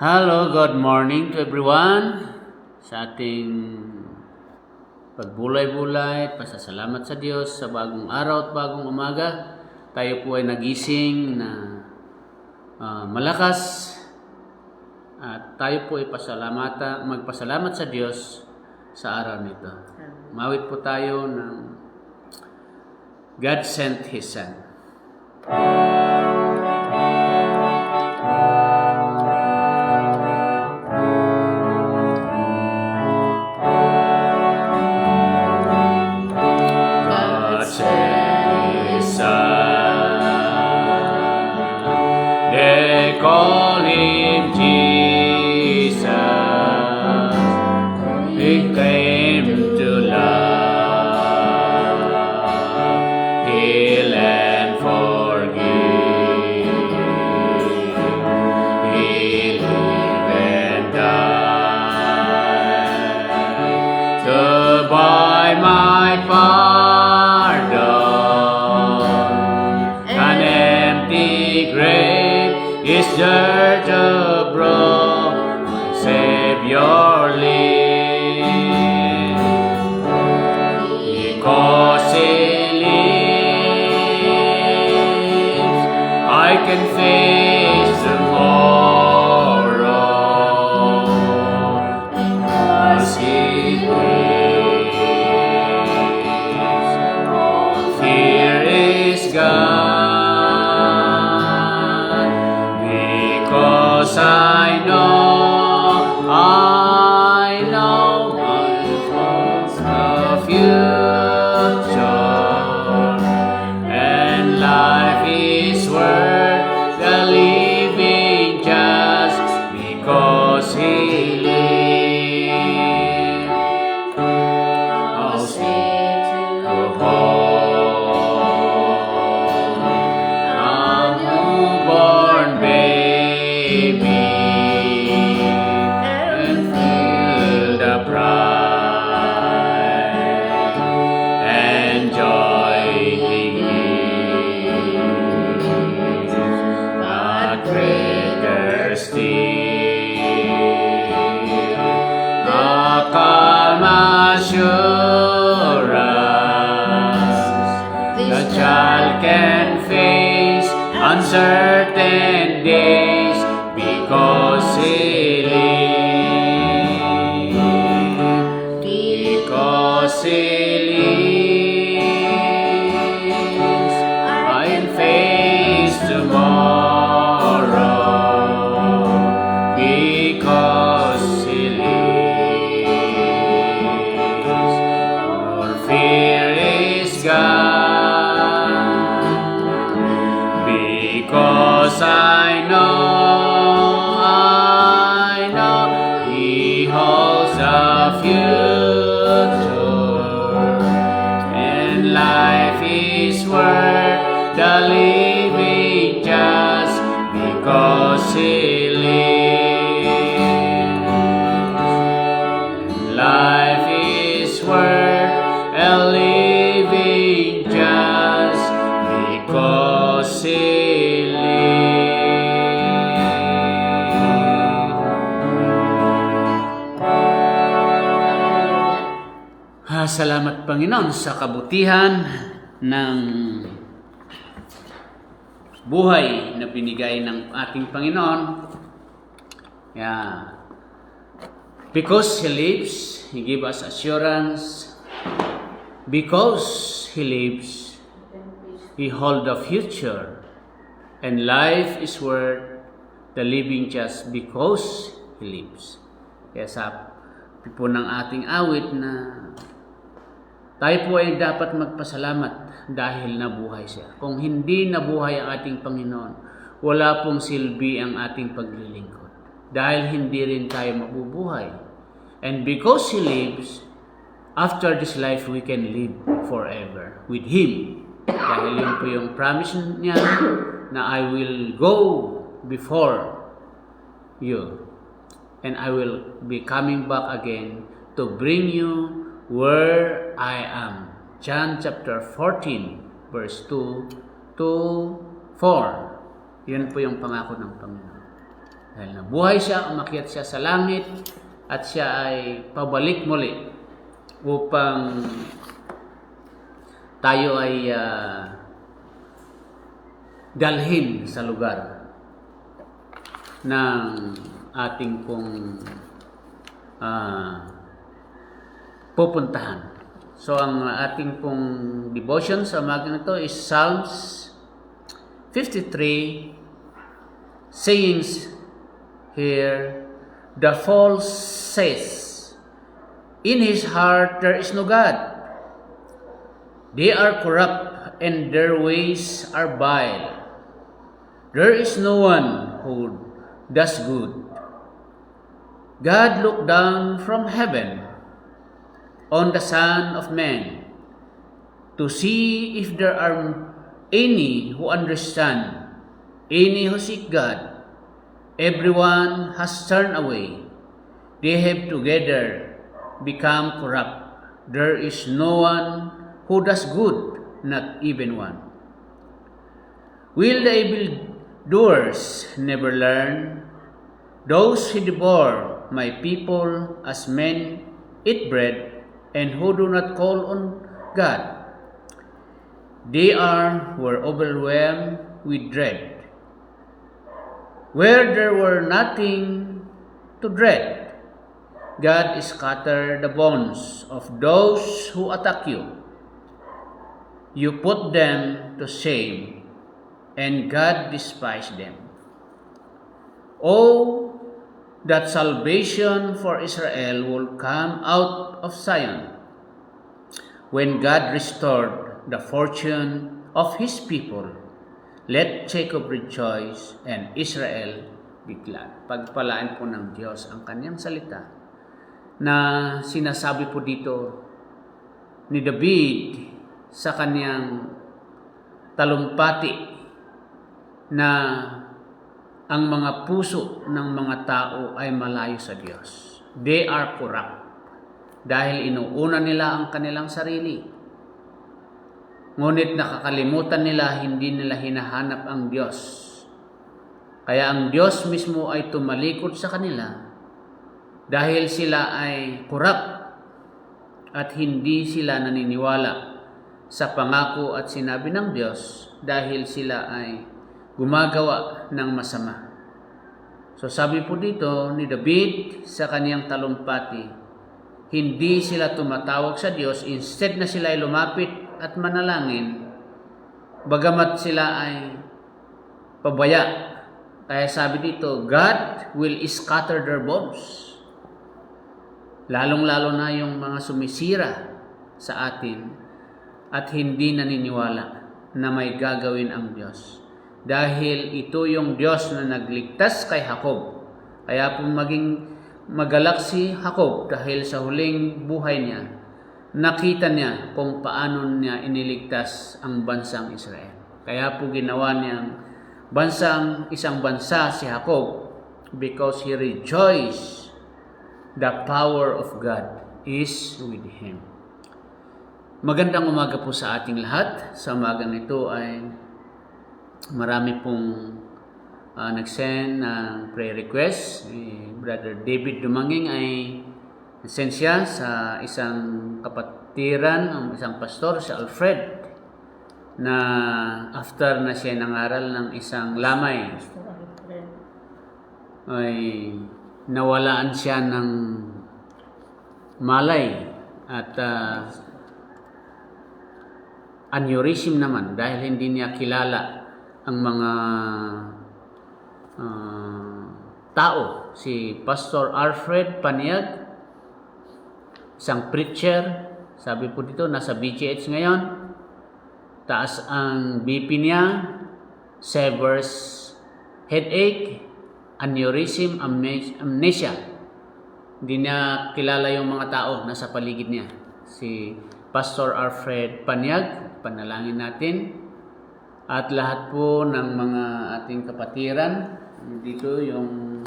Hello, good morning to everyone. Sa ating pagbulay-bulay, pasasalamat sa Diyos sa bagong araw at bagong umaga. Tayo po ay nagising na malakas at tayo po ay magpasalamat sa Diyos sa araw nito. Mawit po tayo ng God sent His Son. Call him Jesus. He came to love, heal and forgive. He lived and died to buy my pardon. An empty grave is dirt to broke, my Savior lives. Because He lives, I can face tomorrow. Because He lives, all fear is gone. Because I know the future, and life is worth the living just because He lives. I'll see to home, a newborn baby, and feel the pride and joy He gives, not greater still, a calm assurance the child can face uncertain days because He lives. Because He lives, I'll face tomorrow. Because He lives, all fear is gone. Because I know He holds the future, and life is worth the living just because He lives. Life is worth a living just because He lives. Salamat Panginoon sa kabutihan ng buhay na binigay ng ating Panginoon. Yeah. Because He lives, He gives us assurance. Because He lives, He holds the future, and life is worth the living just because He lives. Kaya sa po ng ating awit na tayo po ay dapat magpasalamat dahil nabuhay Siya. Kung hindi nabuhay ang ating Panginoon, wala pong silbi ang ating paglilingkod. Dahil hindi rin tayo mabubuhay. And because He lives, after this life, we can live forever with Him. Dahil yun po yung promise niya na I will go before you. And I will be coming back again to bring you where I am. John chapter 14, verse 2 to 4. Yun po yung pangako ng Panginoon. Dahil nabuhay siya, umakyat siya sa langit, at siya ay pabalik muli upang tayo ay dalhin sa lugar ng ating pong pupuntahan. So, ang ating pong devotion sa umaga na ito is Psalms 53, sayings here, the false says, in his heart there is no God. They are corrupt and their ways are vile. There is no one who does good. God looked down from heaven on the Son of Man to see if there are any who understand, any who seek God. Everyone has turned away. They have together become corrupt. There is no one who does good, not even one. Will the evildoers never learn? Those who devour my people as men eat bread, and who do not call on God, they were overwhelmed with dread. Where there were nothing to dread, God scattered the bones of those who attack you. You put them to shame, and God despised them. Oh, that salvation for Israel will come out of Zion, when God restored the fortune of His people. Let Jacob rejoice and Israel be glad. Pagpalaan po ng Diyos ang kanyang salita na sinasabi po dito ni David sa kanyang talumpati na ang mga puso ng mga tao ay malayo sa Diyos. They are corrupt dahil inuuna nila ang kanilang sarili. Ngunit nakakalimutan nila, hindi nila hinahanap ang Diyos. Kaya ang Diyos mismo ay tumalikod sa kanila dahil sila ay corrupt at hindi sila naniniwala sa pangako at sinabi ng Diyos dahil sila ay gumagawa ng masama. So sabi po dito ni David sa kaniyang talumpati, hindi sila tumatawag sa Diyos, instead na sila ay lumapit at manalangin, bagamat sila ay pabaya. Kaya sabi dito, God will scatter their bones. Lalong-lalo na yung mga sumisira sa atin at hindi naniniwala na may gagawin ang Diyos. Dahil ito yung Diyos na nagligtas kay Jacob. Kaya po maging magalak si Jacob dahil sa huling buhay niya, nakita niya kung paano niya iniligtas ang bansang Israel. Kaya po ginawa niyang isang bansa si Jacob because he rejoiced the power of God is with him. Magandang umaga po sa ating lahat. Sa umagang ito ay marami pong nag-send ng prayer request. Brother David Dumanging ay send siya sa isang kapatiran, ang isang pastor, si Alfred, na after na siya nangaral ng isang lamay, ay nawalaan siya ng malay at aneurysm naman dahil hindi niya kilala ang mga tao. Si Pastor Alfred Paniag, isang preacher, sabi po dito, nasa BGH ngayon, taas ang BP niya, severe headache, aneurysm, amnesia. Hindi niya kilala yung mga tao nasa paligid niya. Si Pastor Alfred Paniag, panalangin natin. At lahat po ng mga ating kapatiran, dito yung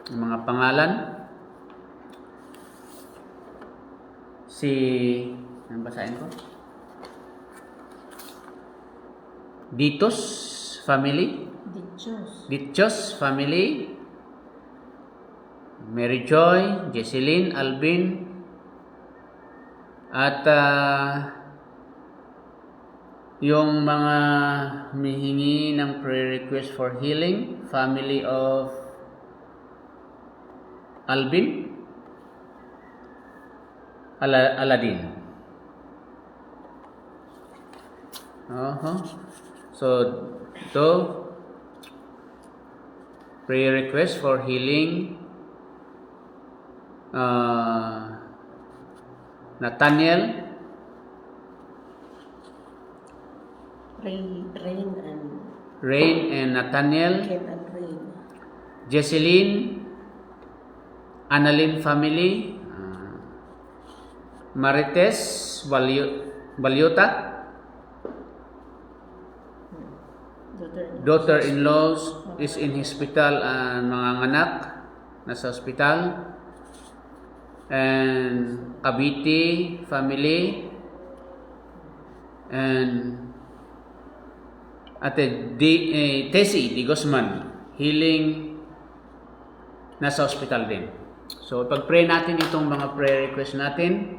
mga pangalan. Ano basahin ko? Ditos family. Ditchos family, Mary Joy, Jesseline, Alvin, at yung mga humihingi ng prayer request for healing, family of Alvin, Aladin. So, ito, prayer request for healing, Nathaniel, Rain and Nathaniel, Jesseline, Annalyn family, Marites Balyota, daughter-in-law is in hospital, mga anak nasa hospital, and Cavite family, and Ate Tessie Di Guzman, healing, nasa hospital din. So, pag-pray natin itong mga prayer request natin.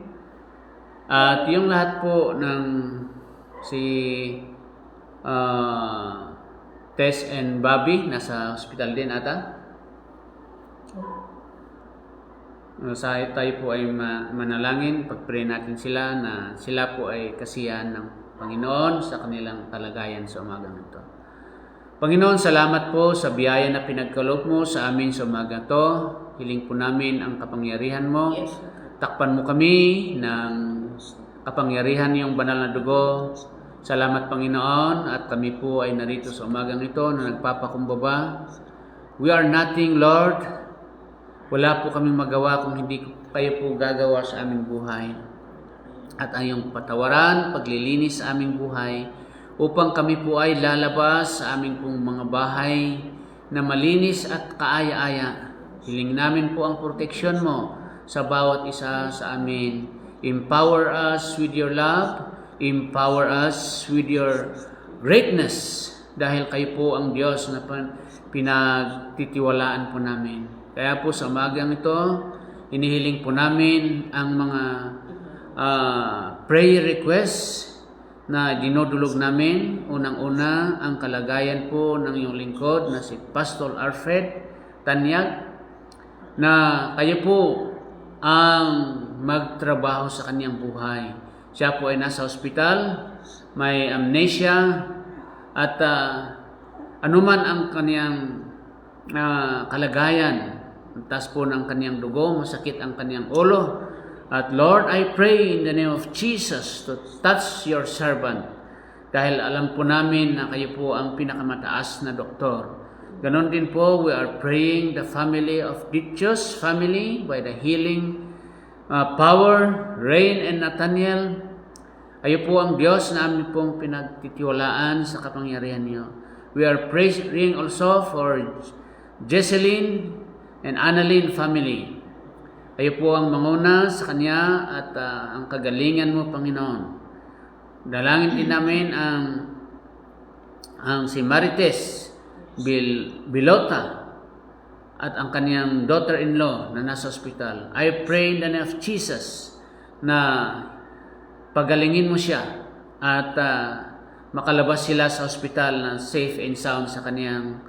At yung lahat po ng si Tess and Bobby, nasa hospital din ata. Tayo po ay manalangin, pag-pray natin sila na sila po ay kasiyahan ng Panginoon sa kanilang kalagayan sa umagang ito. Panginoon, salamat po sa biyaya na pinagkaloob mo sa amin sa umagang ito. Hiling po namin ang kapangyarihan mo. Takpan mo kami ng kapangyarihan niyong banal na dugo. Salamat, Panginoon, at kami po ay narito sa umagang ito na nagpapakumbaba. We are nothing, Lord. Wala po kaming magawa kung hindi kayo po gagawa sa aming buhay. At ang iyong patawaran, paglilinis sa aming buhay, upang kami po ay lalabas sa aming pong mga bahay na malinis at kaaya-aya. Hiling namin po ang proteksyon mo sa bawat isa sa amin. Empower us with your love. Empower us with your greatness. Dahil kayo po ang Diyos na pinagtitiwalaan po namin. Kaya po sa umagang ito, inihiling po namin ang mga prayer requests na dinudulog namin. Unang-una, ang kalagayan po ng iyong lingkod na si Pastor Alfred Tanyag, na kayo po ang magtrabaho sa kanyang buhay. Siya po ay nasa hospital, may amnesia, at anuman ang kanyang kalagayan, taas po ng kanyang dugo, masakit ang kanyang ulo. At Lord, I pray in the name of Jesus to touch your servant. Dahil alam po namin na kayo po ang pinakamataas na doktor. Ganon din po, we are praying the family of Ditchos family by the healing power, Rain and Nathaniel. Kayo po ang Diyos na amin pong pinagtitiwalaan sa kapangyarihan niyo. We are praying also for Jesseline and Annalyn family. Kayo po ang manguna sa kanya at ang kagalingan mo, Panginoon. Dalangin din namin ang si Marites Bilota at ang kanyang daughter-in-law na nasa hospital. I pray in the name of Jesus na pagalingin mo siya at makalabas sila sa hospital na safe and sound sa kanyang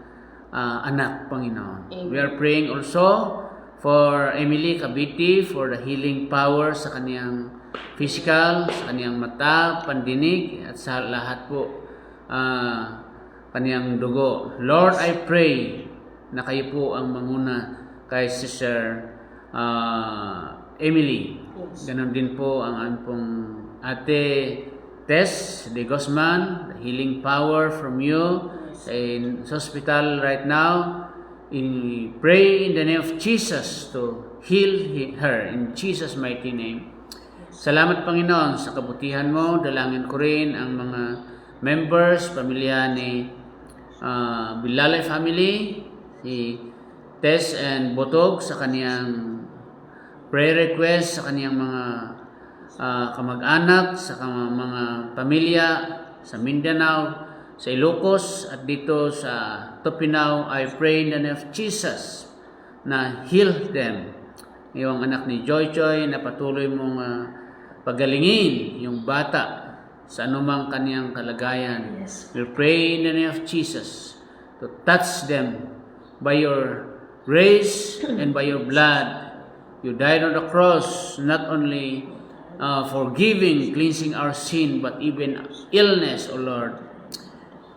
anak, Panginoon. Amen. We are praying also for Emily Cavite, for the healing power sa kanyang physical, sa kanyang mata, pandinig, at sa lahat po kanyang dugo. Lord, I pray na kayo po ang manguna kay Sister Emily. Ganon din po ang pong Ate Tess Di Guzman, the healing power from you in hospital right now. Pray in the name of Jesus to heal her in Jesus' mighty name. Salamat, Panginoon, sa kabutihan mo. Dalangin ko rin ang mga members, pamilya ni Bilalay family, si Tess and Botog sa kaniyang prayer request, sa kaniyang mga kamag-anak, sa mga pamilya sa Mindanao, sa Ilocos, at dito sa Topinaw, I pray in the name of Jesus na heal them. Yung anak ni Joy Joy na patuloy mong pagalingin yung bata sa anumang kaniyang kalagayan. Yes. We pray in the name of Jesus to touch them by your grace and by your blood. You died on the cross not only forgiving, cleansing our sin, but even illness, O Lord.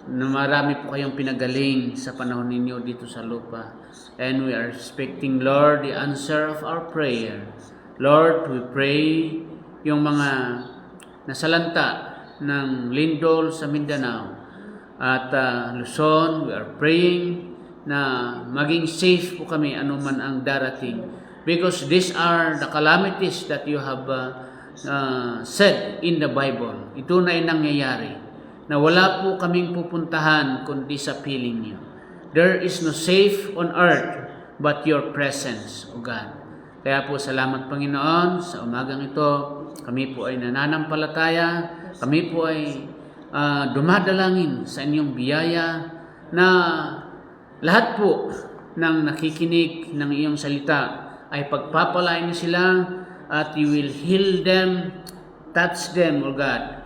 Na marami po kayong pinagaling sa panahon ninyo dito sa lupa. And we are expecting, Lord, the answer of our prayer. Lord, we pray yung mga nasalanta ng lindol sa Mindanao at Luzon. We are praying na maging safe po kami anuman ang darating. Because these are the calamities that you have said in the Bible. Ito na ay nangyayari na wala po kaming pupuntahan kundi sa piling niyo. There is no safe on earth but your presence, O God. Kaya po salamat Panginoon sa umagang ito. Kami po ay nananampalataya. Kami po ay dumadalangin sa inyong biyaya na lahat po ng nakikinig ng iyong salita ay pagpapalain niyo sila at you will heal them, touch them, O God.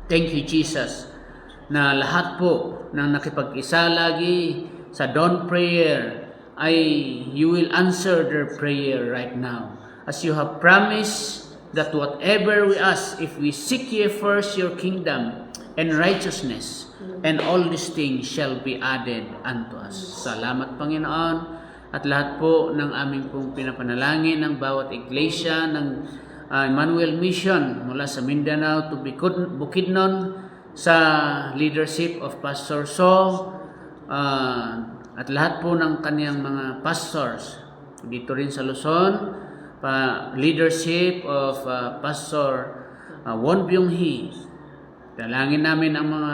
Thank you, Jesus, na lahat po ng nakipag-isa lagi sa dawn prayer ay you will answer their prayer right now. As you have promised that whatever we ask, if we seek ye first your kingdom and righteousness, and all these things shall be added unto us. Salamat, Panginoon. At lahat po ng aming pong pinapanalangin ng bawat iglesia ng Emmanuel Mission mula sa Mindanao to Bukidnon sa leadership of Pastor So at lahat po ng kaniyang mga pastors dito rin sa Luzon, leadership of Pastor Won Byung Hee. Dalangin namin ang mga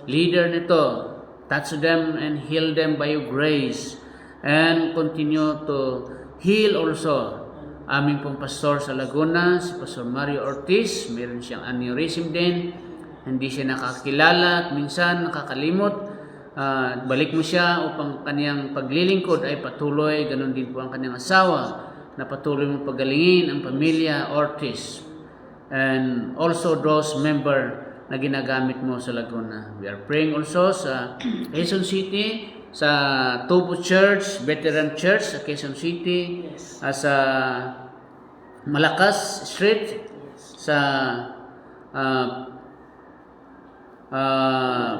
leader nito, touch them and heal them by your grace, and continue to heal also aming pong pastor sa Laguna, si Pastor Mario Ortiz. Meron siyang aneurysm din, hindi siya nakakilala at minsan nakakalimot. Balik mo siya upang kaniyang paglilingkod ay patuloy. Ganon din po ang kaniyang asawa na patuloy mong pagalingin ang pamilya Ortiz and also those member na ginagamit mo sa Laguna. We are praying also sa Quezon City, sa Tubo Church, Veteran Church sa Quezon City, sa Malakas Street, sa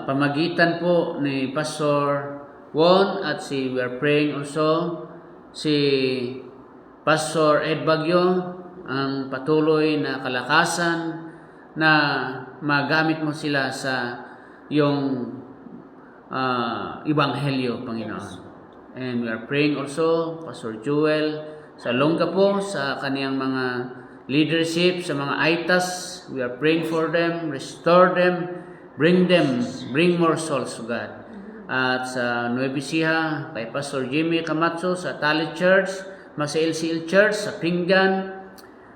pamagitan po ni Pastor Won at we are praying also si Pastor Ed Bagyo, ang patuloy na kalakasan na magamit mo sila sa iyong Ebanghelyo, Panginoon. And we are praying also Pastor Joel sa Longapo, sa kaniyang mga leadership, sa mga aitas. We are praying for them, restore them, bring more souls to God. At sa Nueva Ecija, kay Pastor Jimmy Camacho sa Tali Church, sa LCL Church, sa Pinggan,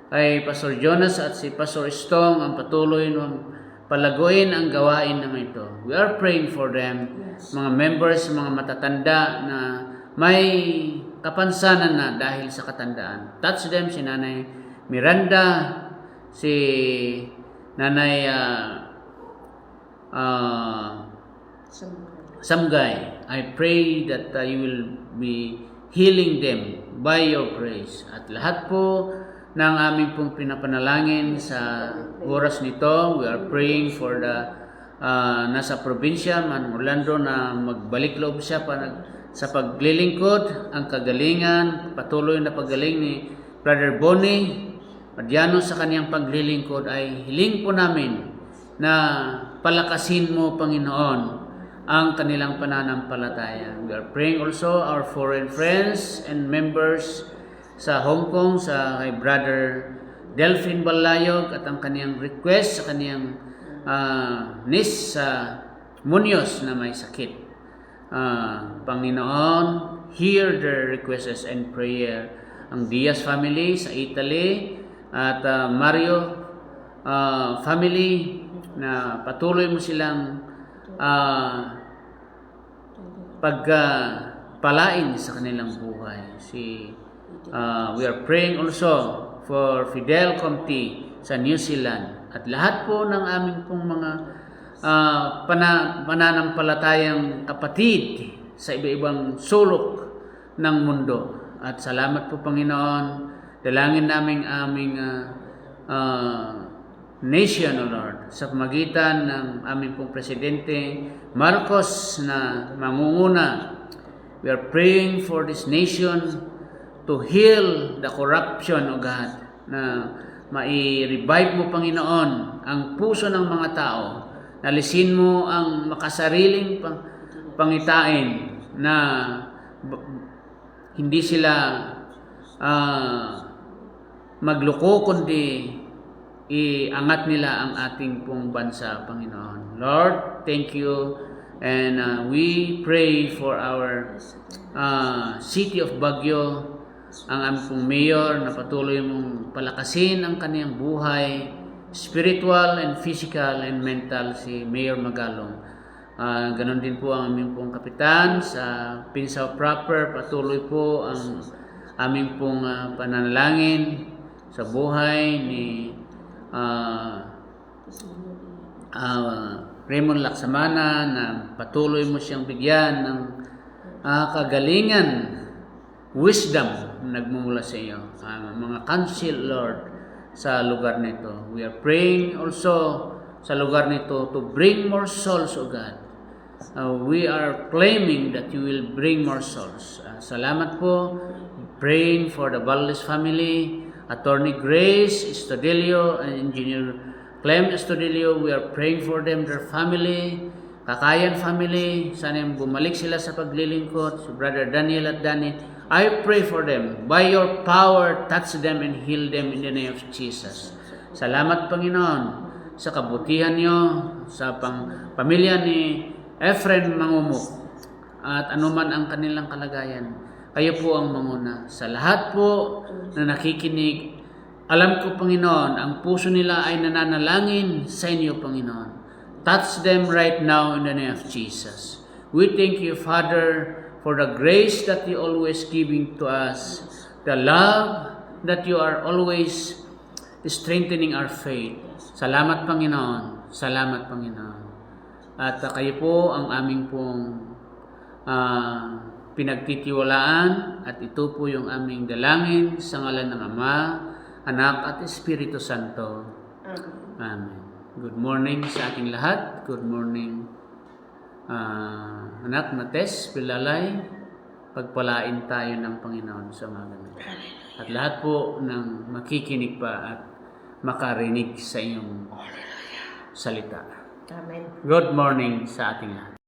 kay Pastor Jonas at si Pastor Stong, ang patuloy ng palaguin ang gawain ng ito. We are praying for them, mga members, mga matatanda na may kapansanan na dahil sa katandaan. Touch them, si Nanay Miranda, si Nanay Samgay. I pray that you will be healing them by your grace. At lahat po ng aming pong pinapanalangin sa oras nito, we are praying for the nasa probinsya, Man Orlando, na magbalik loob siya sa paglilingkod, ang kagalingan, patuloy na paggaling ni Brother Bonnie Madiano sa kaniyang paglilingkod ay hiling po namin na palakasin mo, Panginoon, ang kanilang pananampalataya. We are praying also our foreign friends and members sa Hong Kong, sa kay Brother Delphine Balayog at ang kaniyang request sa kaniyang niece sa Munoz na may sakit. Panginoon, hear their requests and prayer. Ang Diaz family sa Italy at Mario family na patuloy mo silang pagpalain sa kanilang buhay. We are praying also for Fidel Comte sa New Zealand at lahat po ng aming pong mga pananampalatayang kapatid sa iba-ibang sulok ng mundo. At salamat po, Panginoon. Dalangin namin aming nation, O Lord, sa pamagitan ng aming pong Presidente Marcos na mangunguna. We are praying for this nation to heal the corruption, O God, na mai-revive mo, Panginoon, ang puso ng mga tao. Nalisin mo ang makasariling pangitain na hindi sila magloko, kundi iangat nila ang ating pong bansa, Panginoon. Lord, thank you. And we pray for our city of Baguio, ang aming pong mayor na patuloy mong palakasin ang kaniyang buhay, spiritual and physical and mental, si Mayor Magalong. Ganon din po ang aming pong kapitan sa Pinsaw proper. Patuloy po ang aming pong pananalangin sa buhay ni Raymond Laksamana, na patuloy mo siyang bigyan ng kagalingan, wisdom nagmumula sa iyo. Mga counsel, Lord, sa lugar nito. We are praying also sa lugar nito to bring more souls, O God. We are claiming that you will bring more souls. Salamat po. Praying for the Balles family, Attorney Grace Estudillo and Engineer Clem Estudillo. We are praying for them, their family, Kakayan family. Sana bumalik sila sa paglilingkod. Si Brother Daniel at Danny. I pray for them. By your power, touch them and heal them in the name of Jesus. Salamat, Panginoon, sa kabutihan niyo sa pamilya ni Efren Mangumuk at anuman ang kanilang kalagayan. Kayo po ang manguna. Sa lahat po na nakikinig, alam ko, Panginoon, ang puso nila ay nananalangin sa inyo, Panginoon. Touch them right now in the name of Jesus. We thank you, Father, for the grace that you always giving to us, the love that you are always strengthening our faith. Salamat, Panginoon. Salamat, Panginoon. At kayo po ang aming pong pinagtitiwalaan, at ito po yung aming dalangin sa ngalan ng Ama, Anak at Espiritu Santo. Amen. Good morning sa ating lahat. Good morning, anak na Tess Pilalay. Pagpalain tayo ng Panginoon sa mga ganito. At lahat po ng makikinig pa at makarinig sa iyong salita. Amen. Good morning sa ating lahat.